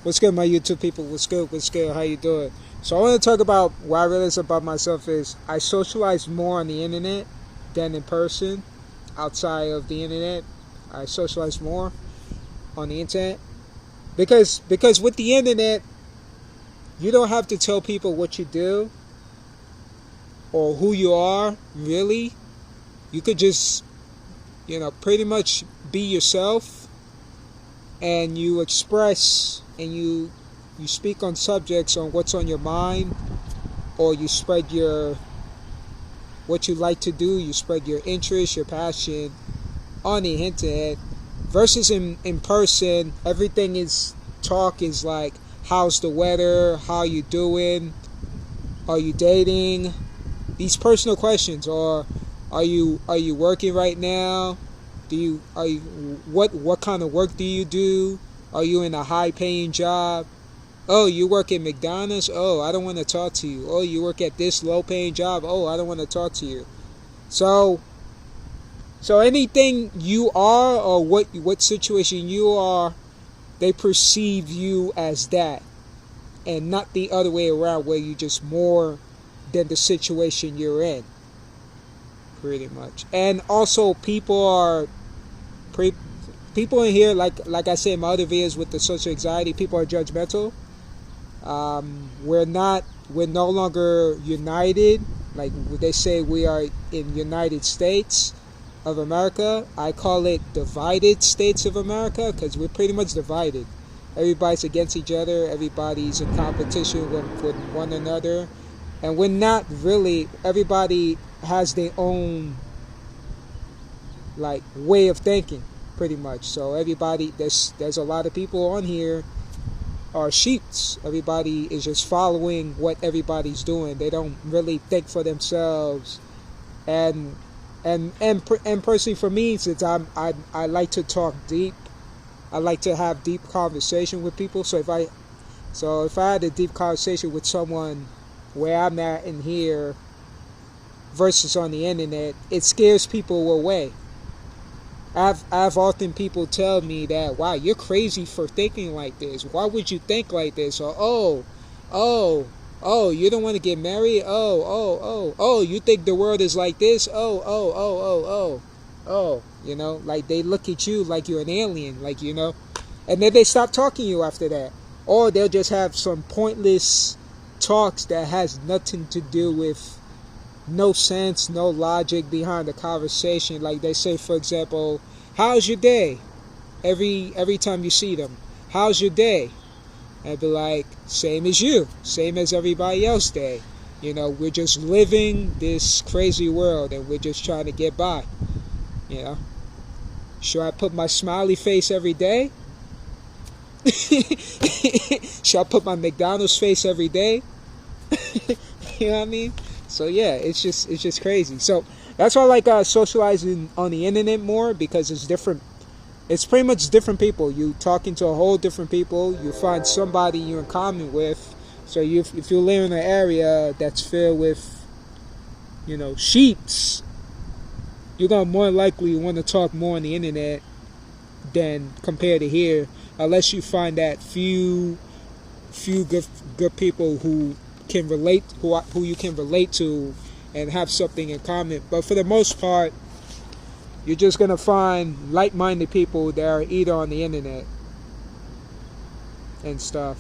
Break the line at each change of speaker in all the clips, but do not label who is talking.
What's good, my YouTube people? What's good? What's good? How you doing? So I want to talk about what I realize about myself is I socialize more on the internet than in person. Outside of the internet, I socialize more on the internet because with the internet, you don't have to tell people what you do or who you are. Really, you could just pretty much be yourself, and you express and you speak on subjects on what's on your mind, or you spread your what you like to do, you spread your interest, your passion on the internet. Versus in person, everything is talk is like, how's the weather, how you doing, are you dating, these personal questions. Or are you working right now, what kind of work do you do, are you in a high paying job? Oh, you work at McDonald's? Oh, I don't want to talk to you. Oh, you work at this low paying job? Oh, I don't want to talk to you. So anything you are, or what situation you are, they perceive you as that, and not the other way around, where you just more than the situation you're in, pretty much. And also, people in here, like I said in my other videos with the social anxiety, people are judgmental. We're no longer united. Like they say, we are in United States of America. I call it divided States of America, because we're pretty much divided. Everybody's against each other. Everybody's in competition with one another, and we're not really. Everybody has their own way of thinking, pretty much. So everybody, there's a lot of people on here are sheeps. Everybody is just following what everybody's doing. They don't really think for themselves. And personally, for me, since I like to talk deep, I like to have deep conversation with people. So if I had a deep conversation with someone where I'm at in here versus on the internet, it scares people away. I've often people tell me that, wow, you're crazy for thinking like this. Why would you think like this? Or you don't want to get married? Oh, you think the world is like this? Oh. Like they look at you like you're an alien, and then they stop talking to you after that. Or they'll just have some pointless talks that has nothing to do with no sense, no logic behind the conversation. Like they say, for example, how's your day? Every time you see them, how's your day? I'd be like, same as you, same as everybody else day. We're just living this crazy world, and we're just trying to get by. Should I put my smiley face every day? Should I put my McDonald's face every day? You know what I mean? So yeah, it's just crazy. So that's why I like socializing on the internet more, because it's different. It's pretty much different people. You talking to a whole different people. You find somebody you're in common with. So if you live in an area that's filled with, sheeps, you're gonna more likely want to talk more on the internet than compared to here, unless you find that few good people who can relate, who you can relate to and have something in common. But for the most part, you're just gonna find like-minded people that are either on the internet and stuff.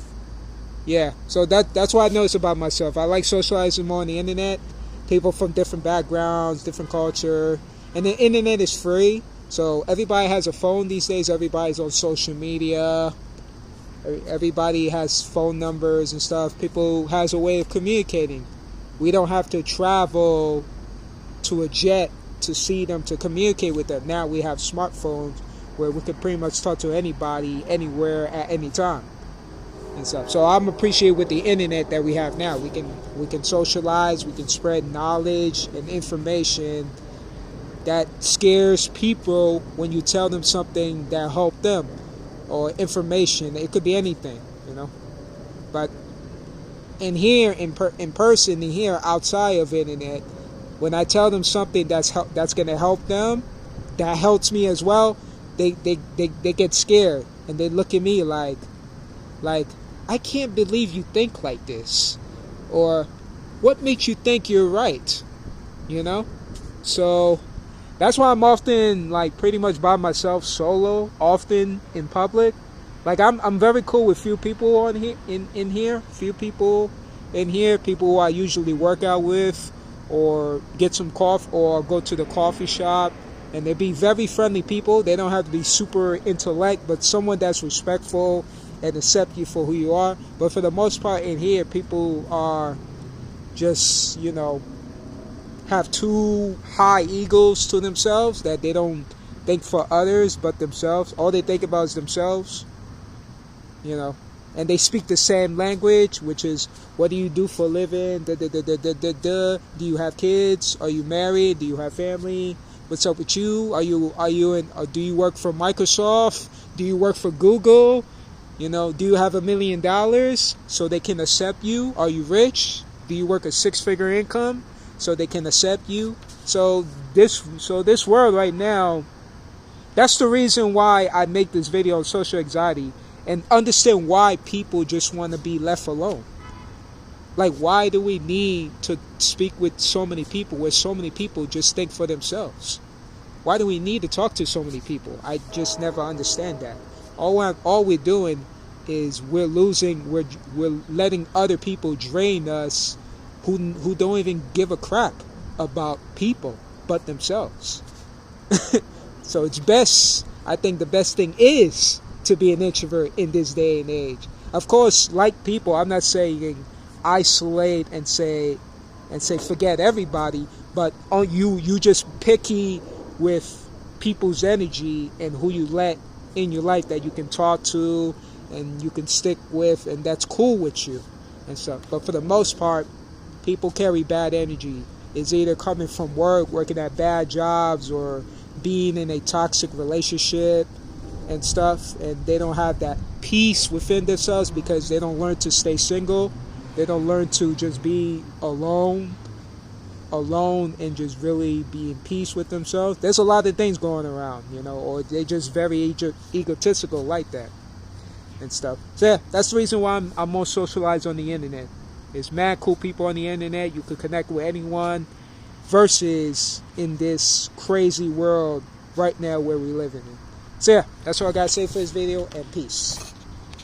Yeah, so that's what I notice about myself. I like socializing more on the internet. People from different backgrounds, different culture, and the internet is free. So everybody has a phone these days. Everybody's on social media. Everybody has phone numbers and stuff. People has a way of communicating. We don't have to travel to a jet to see them, to communicate with them. Now we have smartphones where we can pretty much talk to anybody, anywhere, at any time and stuff. So I'm appreciative with the internet that we have now. We can socialize, we can spread knowledge and information that scares people when you tell them something that help them, or information. It could be anything, But in here, in person, in here, outside of internet, when I tell them something that's going to help them, that helps me as well, they get scared, and they look at me like, Like, I can't believe you think like this. Or, what makes you think you're right? You know? So, that's why I'm often, like, pretty much by myself, solo, often in public. Like, I'm very cool with few people on here, in here. Few people in here. People who I usually work out with. Or get some coffee, or go to the coffee shop. And they be very friendly people. They don't have to be super intellect, but someone that's respectful and accept you for who you are. But for the most part in here, people are just, have too high egos to themselves that they don't think for others but themselves. All they think about is themselves, And they speak the same language, which is, what do you do for a living? Do you have kids? Are you married? Do you have family? What's up with you? Are you in? Do you work for Microsoft? Do you work for Google? Do you have $1 million so they can accept you? Are you rich? Do you work a 6-figure income so they can accept you? So this world right now, that's the reason why I make this video on social anxiety, and understand why people just want to be left alone. Like, why do we need to speak with so many people where so many people just think for themselves? Why do we need to talk to so many people? I just never understand that. All we're doing is we're letting other people drain us who don't even give a crap about people but themselves. So it's best, I think the best thing is to be an introvert in this day and age. Of course, like people, I'm not saying isolate and say forget everybody, but you just picky with people's energy and who you let in your life that you can talk to and you can stick with, and that's cool with you and stuff. But for the most part, people carry bad energy. It's either coming from work, working at bad jobs, or being in a toxic relationship and stuff, and they don't have that peace within themselves because they don't learn to stay single. They don't learn to just be alone and just really be in peace with themselves. There's a lot of things going around, or they just very egotistical like that and stuff. So yeah, that's the reason why I'm more socialized on the internet. There's mad cool people on the internet. You could connect with anyone, versus in this crazy world right now where we're living in. So yeah, that's all I gotta say for this video, and peace.